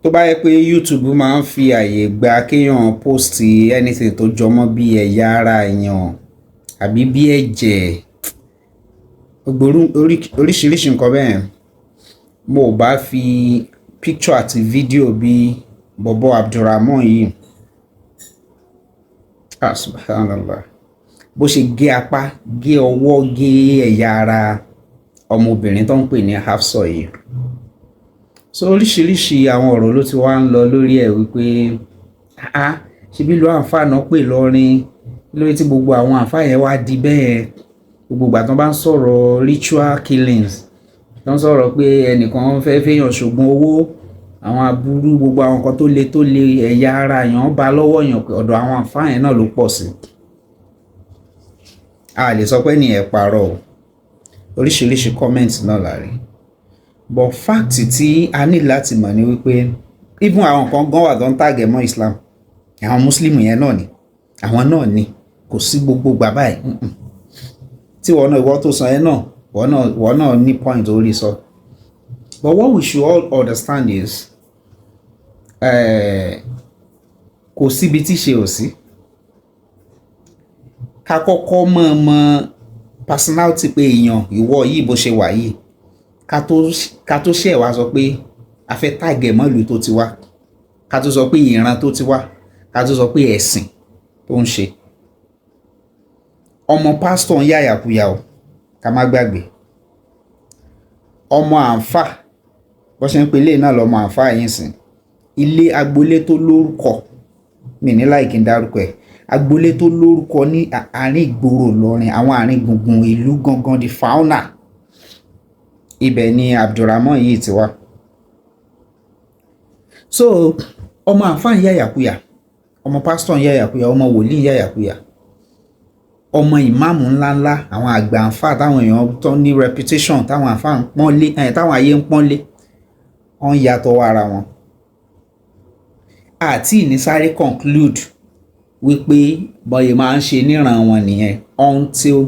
tó bá yẹ pé YouTube máa ń fi àyè gba kéèyàn post anything tó jọmọ́ bí ẹ̀yà ara èèyàn àbí bí ẹ̀jẹ̀ gbogbo oríṣiríṣi nǹkan bẹ́ẹ̀, mo bá fi picture àti fídíò bí bọ̀bọ̀ Abdulrahman yìí, subhanallah, bó ṣe gé apá gé ọwọ́ gé ẹ̀yà ara ọmọbìnrin tó ń pè ní Hafsa yìí. So oríṣiríṣi àwọn ọ̀rọ̀ ló ti wá ń lọ lórí ẹ̀ wípé ṣebí ìlú àǹfà náà pè lọ́rin, lórí tí gbogbo àwọn àǹfà yẹn wá di bẹ́ẹ̀. Gbogbo ìgbà tó bá ń sọ̀rọ̀ ritual killings, tó ń sọ̀rọ̀ pé ẹnìkan fẹ́ fẹ́yàn ṣògùn owó, àwọn aburú, gbogbo àwọn nǹkan tó le ẹ̀yà ara yàn bá lọ́wọ́ yàn, pé ọ̀dọ̀ àwọn àǹfà yẹn náà ló pọ̀ sí. A lè sọ pé ní ẹ̀ parọ́ o, oríṣiríṣi comment náà la rí, but fact tí a ní láti mọ̀ ni wípé even àwọn kan gan wà tó ń tàgẹ̀ mọ́ Islam, àwọn Muslim yẹn náà ni, àwọn náà ni, kò sí gbogbo gbà báyìí. Tí wọ́n náà ìwọ tó sọ yẹn náà, wọ́n náà ní point orí sọ. But what we should all understand is kò síbi tí ṣe ò sí. Ká kọ́kọ́ mọ̀ personality pé èèyàn ìwọ yìí bó ṣe wà yìí, ká tó ṣe wá sọ pé a fẹ́ tàgẹ̀ mọ́ ìlú tó ti wá, ká tó sọ pé ìran tó ti wá, ká tó sọ pé ẹ̀sìn tó ń ṣe. Ọmọ pásítọ̀ ń yàyàkuyà o, ká má gbàgbé. Ọmọ àǹfà bó ṣe ń pe ilé náà lọ́mọ àǹfà yìí sìn, ilé agboolé tó lórúkọ, mi ní láì kí n dárúkọ ẹ̀, agboolé tó lórúkọ ní àárín ìgboro Ìlọrin, àwọn àárín gbùngbùn ìlú gangan di fauna, ibẹ̀ ni Abdulrahman yìí ti wá. So ọmọ àǹfà ń yàyàkuyà, ọmọ pásítọ̀ ń yàyàkuyà, ọmọ wòlíì ń yàyàkuyà, ọmọ ìmáàmù ńláńlá, àwọn àgbà àǹfà táwọn èèyàn tó ní reputation, táwọn àǹfà ń pọ́nlé, táwọn ayé ń pọ́nlé, wọ́n ń yàtọ̀ ara wọn. Àti ìnísáré conclude wípé bọ́yẹ̀ máa ń ṣe níran wọn nìyẹn until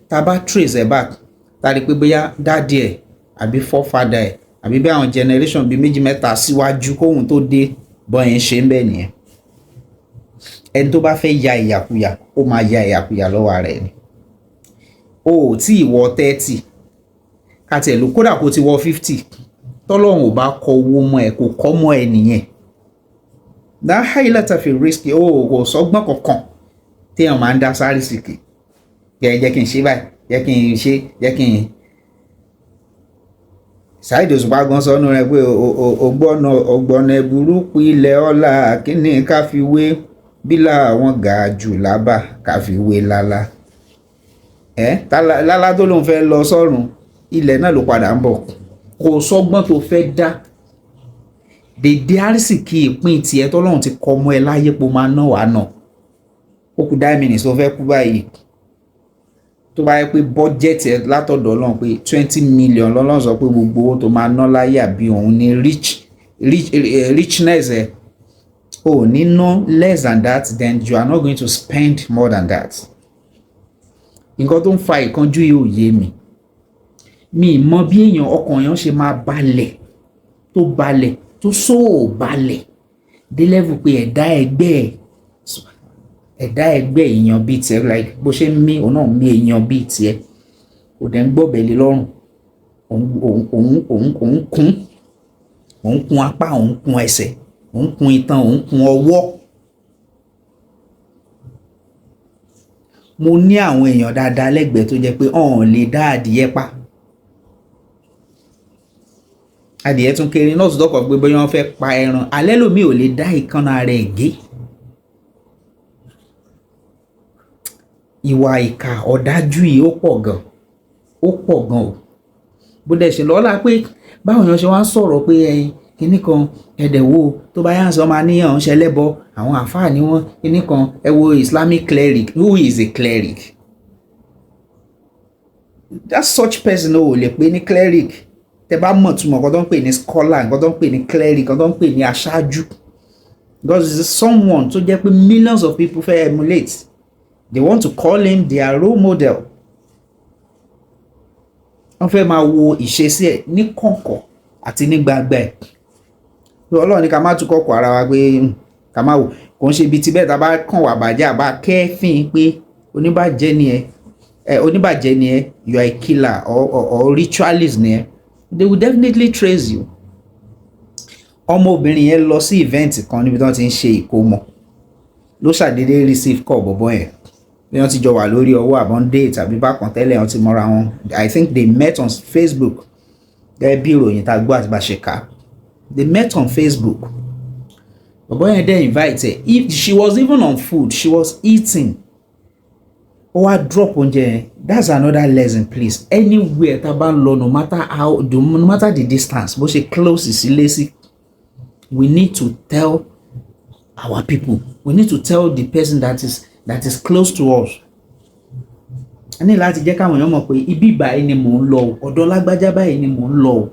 tá bá trace ẹ̀ back, tá rí pé bóyá dáàdì ẹ̀ àbí forefather ẹ̀ àbí bí àwọn generation bíi méjì mẹ́ta síwájú kóhun tó dé bọ́yẹ̀ ń ṣe ń bẹ̀ nìyẹn. Ẹni tó bá fẹ́ ya ìyàkuyà, ó máa ya ìyàkuyà lọ́wọ́ ara ẹ̀ ni. O ò tí ì wọ 30 káti ẹ̀ ló kódà kó ti wọ 50, tọ́lọ́run ò bá kọ owó mọ́ ẹ, kò kọ́ mọ́ ẹ nìyẹn. That high letter fi risk kò sọ́gbọ́n kankan téèyàn máa ń dá sáré sìkì. Jẹ́ kí n ṣe báyìí, jẹ́ kí n Saheed Òṣùpá gan sọ́nù rẹ̀ pé ọgbọ́nà burúkú ilẹ̀ ọ̀la kí ni ká fi wé bílà àwọn ga jù lábà ká fi wé lálá. Lálá tó lóun fẹ́ lọ sọ́run, ilẹ̀ náà ló padà ń bọ̀. Kò sọ́gbọ́n tó fẹ́ dá. Dèdè àrísìkí ìpín tiẹ̀ tọ́lọ́run ti kọ mọ́ ẹ láyé pé ó máa ná wàá nà. Ó kù 9 minutes tó fẹ́ kú báyìí. Tó bá yẹ pé bọ́jẹ̀tì ẹ látọ̀dọ̀ Ọlọ́run pé 20 million lọ́lọ́run sọ pé gbogbo owó tó máa ná láyé àbí òun ní richness ẹ, ò ní ná less than that, then you are not going to spend more than that. Nǹkan tó ń fa ìkánjú yìí ò yé mi. Mi mọ bí èèyàn ọkàn èèyàn ṣe máa balẹ̀ tó sóò balẹ̀ dé level pé ẹ̀dá ẹgbẹ́ èèyàn bíi tiẹ̀, like bó ṣe ń mí òun náà mí èèyàn bíi tiẹ̀, kò dẹ̀ ń gbọ́bẹ̀lé lọ́rùn, òun kún apá, òun kún ẹsẹ̀, òun kún itan, òun kún ọwọ́. Mo ní àwọn èèyàn dáadáa lẹ́gbẹ̀ẹ́ tó jẹ́ pé ọ̀n lè dá adìyẹ pa. Adìyẹ tún kéré náà tó dọ́kọ̀ pé bóyá wọ́n fẹ́ pa ẹran, alẹ́ lómi ò lè dá ìkànnà rẹ̀ gé. Ìwà ìkà ọ̀dájú yìí ó pọ̀ gan o. Bó dẹ̀ ṣe lọ́la pé báwọn èèyàn ṣe wá ń sọ̀rọ̀ pé kíní kan ẹ̀dẹ̀wò tó bá yánsọ máa níyàn ń ṣẹlẹ́bọ, àwọn àfáà ni wọ́n, kíní kan ẹ wo Islamic cleric. Who is a cleric? That such person ò lè pè ní cleric. Tẹ bá mọ̀ túmọ̀ nǹkan tó ń pè ní scholar, nǹkan tó ń pè ní cleric, nǹkan tó ń pè ní aṣáájú. Because it's someone tó jẹ́ pé millions of people fẹ́ emulate. They want to call him their role model. Wọ́n fẹ́ máa wo ìṣesí ẹ̀ ní kọ̀kọ̀ àti ní gbangba ẹ̀. Ọlọ́run ní ká má tún kọ́kọ́ ara wa pé ká má wò kò ń ṣe ibi tí bẹ́ẹ̀ tá a bá kàn wà bàjẹ́ àbá kẹ́fìn pé oníbàjẹ́ ni ẹ you are a killer or ritualist ni ẹ, they will definitely trace you. Ọmọbìnrin yẹn lọ sí event kan níbi tí wọ́n ti ń ṣe ìkómọ ló ṣàdédé receive call bọ̀bọ̀ yẹn bí wọ́n ti jọ wà lórí ọwọ́ àbọ̀n date tàbí bákan tẹ́lẹ̀ wọ́n ti mọ́ra wọn. I think they met on Facebook gẹ́gẹ́ bí ìròyìn tá a gbọ́ àti bá ṣe kà. They met on Facebook. Bọ̀bọ̀ yẹn dẹ́ invite her. If she was even on food, she was eating. Ó wá drop oúnjẹ yẹn. That's another lesson, please. Anywhere tá a bá ń lọ, no matter the distance, bó ṣe close sí léṣi, we need to tell our people. We need to tell the person that is close to us. A ní láti jẹ́ káwọn èèyàn mọ̀ pé ibi báyìí ni mò ń lọ, ọ̀dọ̀ lágbájá báyìí ni mò ń lọ.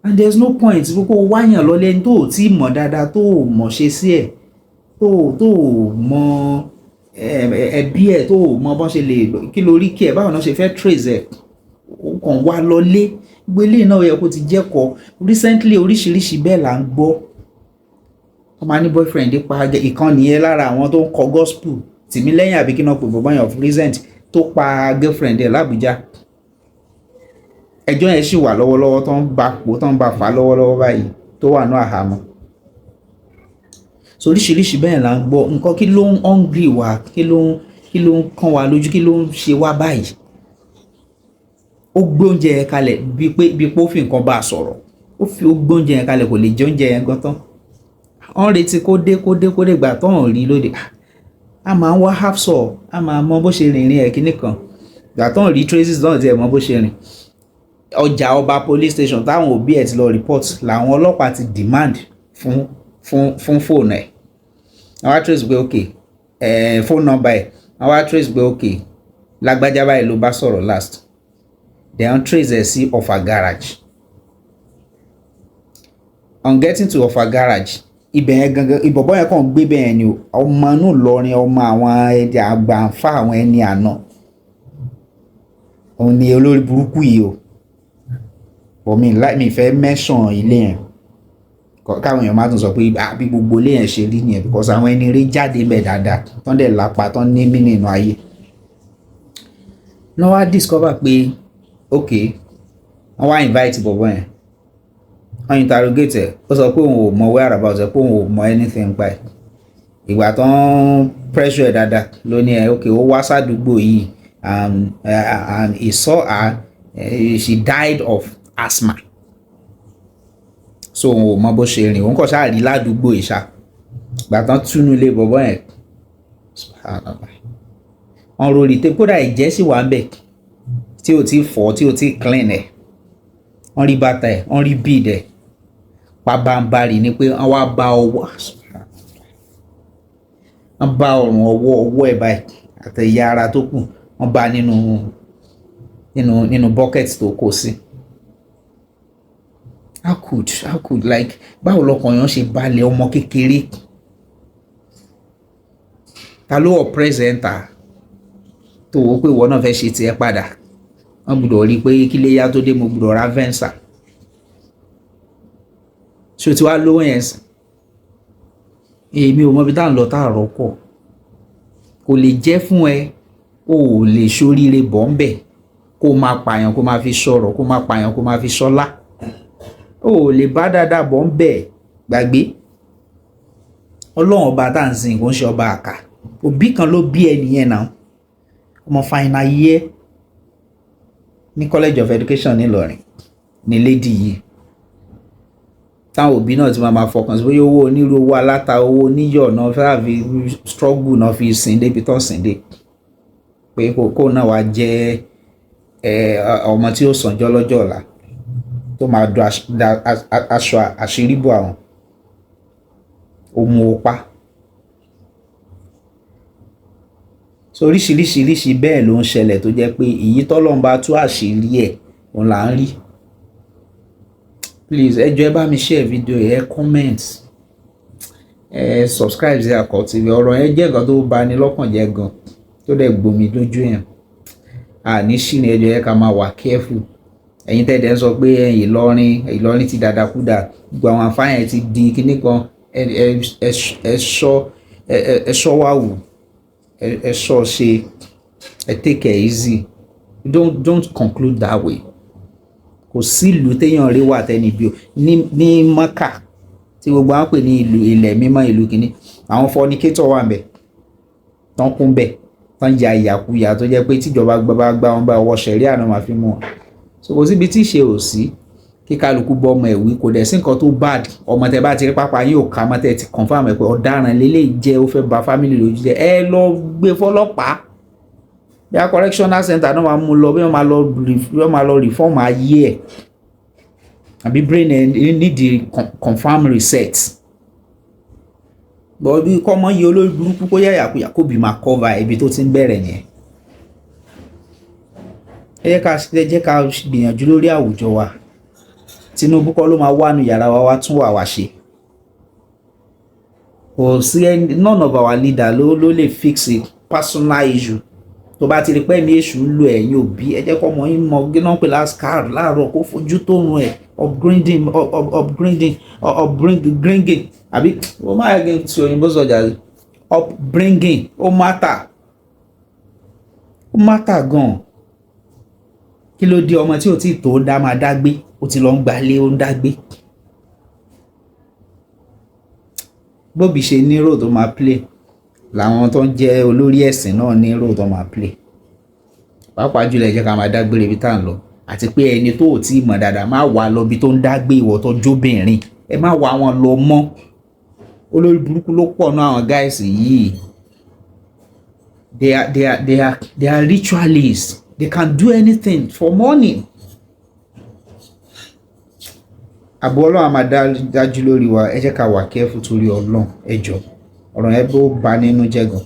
And there's no point kó wáyàn lọ lẹ́ni tó tí mọ̀ dáadáa, tó mọ̀ ṣe sí ẹ̀, tó mọ̀ ẹbí ẹ̀, tó mọ̀ bọ́n ṣe lè kí lórí kí ẹ̀ báwọn náà ṣe fẹ́ trace ẹ̀, ó kàn wá lọlé. Gbélé náà yẹ kó ti jẹ́kọ̀ọ́. Recently oríṣiríṣi bẹ́ẹ̀ là ń gbọ́. Wọ́n máa ní boyfriend pa ìkànnì yẹn lára àwọn tó ń kọ gospel Tìmílẹ́yìn àbí kí náà pè bọ́bọ́ yẹn of recent tó pa girlfriend ẹ̀ l'Abuja. Ẹjọ́ yẹn sì wà lọ́wọ́lọ́wọ́ tó ń bá fà lọ́wọ́lọ́wọ́ báyìí tó wà ní àhámọ́. So oríṣiríṣi bẹ́ẹ̀ là ń gbọ́. Nǹkan kí ló ń hungry wa, kí ló ń kàn wá lójú, kí ló ń ṣe wá báyìí. Ó gbé oúnjẹ yẹn kalẹ̀ bí pé ó fi nǹkan bá a sọ̀rọ̀. Ó gbé oúnjẹ yẹn kalẹ̀ kò lè jẹ oúnjẹ yẹn gan tán. Wọ́n retí kó dé gbà tó hàn rí lóde. A máa ń wá hapsọ̀, a máa mọ bó ṣe rìnrìn ẹ̀ kíní kan. Gbà tó hàn rí traces náà ti ẹ̀ mọ bó ṣe rìn. Ọjà ọba police station táwọn òbí ẹ̀ ti lọ report làwọn ọlọ́pàá ti demand fún fóònù ẹ̀. Wọ́n wá trace pé okay phone number ẹ̀. Wọ́n wá trace pé okay lágbájá báyìí ló bá sọ̀rọ̀ last. Then trace ẹ̀ sí Alfa garage. On getting to Alfa garage, ibẹ̀ yẹn gangan ìbọ̀bọ̀ yẹn kàn gbé bẹ́ẹ̀ ni ọmọ inú Ìlọrin, ọmọ àwọn ẹni àgbàǹfà àwọn ẹni àná. Òun ni olórí burúkú yìí o. But mi fẹ́ mention ilé yẹn. Káwọn èèyàn má tún sọ pé bí gbogbo ilé yẹn ṣe rí nìyẹn because àwọn ẹni rí jáde bẹ́ẹ̀ dáadáa tán dẹ̀ lápá tán ní mí nínú ayé. Wọ́n wá discover pé okay wọ́n wá invite bọ̀bọ̀ yẹn. Wọ́n interrogate ẹ̀. Ó sọ pé òun ò mọ whereabouts ẹ̀, pé òun ò mọ anything pa ẹ̀. Ìgbà tán pressure ẹ̀ dáadáa ló ní okay ó wá sádùúgbò yìí and he saw her, she died of asthma. So òun ò mọ bó ṣe rìn, òun kàn ṣáà rí ládùúgbò ìṣá. Ìgbà tán túnú ilé bọ̀bọ̀ yẹn. Wọ́n rori tẹ́ kódà ìjẹ́ sì wà ń bẹ̀ tí ò tí fọ̀ tí ò tí clean ẹ̀. Wọ́n rí bàtà ẹ̀, wọ́n rí bead ẹ̀. Pabambarì ni pé wọ́n wá bá ọwọ́, wọ́n bá ọrùn ọwọ́ ẹ̀ báyìí àtẹ̀yà ara tó kù wọ́n bá nínú bucket tó kó sí. How could like báwo lọkàn yẹn ṣe balẹ̀ ọmọ kékeré? Ta ló presenter tó wò pé ìwọ náà fẹ́ ṣe tiẹ̀ padà? Wọ́n gbọ́dọ̀ rí pé kí lè yá tó dé mo gbọ́dọ̀ ra Venza. Ṣé o ti wá lówó yẹn sìn? Èmi ò mọ ibi tá à ń lọ tá à rọ́kọ̀. Kò lè jẹ́ fún ẹ, o ò lè ṣoríire bọ̀ ń bẹ̀ kó máa pààyàn kó máa fi sọ̀rọ̀, kó máa pààyàn kó máa fi sọ́lá. O ò lè bá dáadáa bọ̀ ń bẹ̀ gbàgbé. Ọlọ́run ọba tá à ń sìn kò ń ṣe ọba àkà. Òbí kan ló bí ẹnìyẹn náà. Ọmọ final year ní College of Education ní Ilorin ní lady yìí. Táwọn òbí náà ti máa fọkàn sí bóyá owó onírú, owó aláta, owó oníyọ̀ náà fẹ́ fi struggle náà fi sìn débi tán sìn dé. Pé kó náà wá jẹ́ ọmọ tí ó sànjọ́ lọ́jọ́ ọ̀la tó máa da aṣọ àṣírí bò àwọn. Ó mú o pa. So oríṣiríṣi bẹ́ẹ̀ ló ń ṣẹlẹ̀ tó jẹ́ pé èyí tọ́lọ́run bá tú àṣírí ẹ̀ òun là ń rí. Please ẹ jọ̀ọ́ ẹ bá mi share video ẹ comment ẹ subscribe sí Akọ TV. Ọ̀rọ̀ yẹn jẹ́ nǹkan tó bá ní lọ́kàn jẹ́ gan tó dẹ̀ gbomi lójú yẹn. Ní ṣìnà ẹ jọ̀ọ́ ẹ ká máa wà careful ẹ̀yin tẹ́ẹ̀dẹ̀ ń sọ pé Ìlọrin ti dàdàkúdà gbogbo àwọn Apaayan ti di kinní kan ẹ ṣọ́ wà wù ẹ ṣọ́ ṣe ẹ take it easy don't conclude that way. Kò sí ìlú téèyàn rí wà tẹ́ni bí o ní Mọ́kà tí gbogbo àwọn pè ní ìlú ilẹ̀ mímọ́ ìlú kìíní àwọn fornicator wà ńbẹ̀ tán kún bẹ̀ tán ya ìyàkuyà tó jẹ́ pé tíjọba gbá wọn bá ọwọ́ ṣẹ̀rí àná máa fi mú wọn. So kò síbi tí ìṣe ò sí kí kálukú bọ́ ọmọ ẹ̀wí kò dẹ̀ sí nǹkan tó bad ọmọ tẹ bá ti rí pápá yóò ká mọ́ tẹ ti confam ẹ̀ pé ọ̀daràn lélẹ́yìí jẹ́ ó fẹ́ ba family lójú jẹ́ ẹ lọ gbé fọlọ́pàá bí a correctional center náà máa mú lọ bí wọ́n máa lọ reform ayé ẹ̀ àbí brain ẹ̀ nídìí confam reset bọ́ bí kọ́ mọ́ yí olórí burúkú kó yẹ yàkuyà kó bí máa cover ibi tó ti ń bẹ̀rẹ̀ nìyẹn. ẹ jẹ́ ká gbìyànjú lórí àwùjọ wa Tinubu kọ́ ló máa wá nu yàrá wa tún wà wá ṣe kò sí none of our leader ló lè fix a personal issue tó bá ti rí pé ní èṣù ń lo ẹ̀yin òbí ẹ jẹ́ kọ́ ọmọ yín mọ gíná pé lásìkò láàárọ̀ kó fojú tó run ẹ̀ upbringing àbí ó máa yẹ kí n ti òyìnbó sọjà upbringing ó matter gan. Kí ló dé ọmọ tí ò tí tó dá máa dágbé ó ti lọ ń gbalé ó ń dágbé. Bóbi ṣe ní role tó máa play làwọn tó ń jẹ́ olórí ẹ̀sìn náà ní role tó máa play. Pàápàá jùlọ ẹ jẹ́ ká máa dágbére ibi tá à ń lọ àti pé ẹni tó ò tí mọ̀ dáadáa má wà lọ ibi tó ń dágbé ìwọ tó jóbìnrin ẹ má wà wọn lọ mọ́. Olórí burúkú ló pọ̀ náà àwọn guys yìí. They are ritualists. They can do anything for money. Àbọ̀ Ọlọ́run á máa dájú lórí wa ẹ jẹ́ ká wà careful torí Ọlọ́run ẹ jọ̀ọ́ ọ̀rọ̀ yẹn bó ba nínú jẹ́ gan.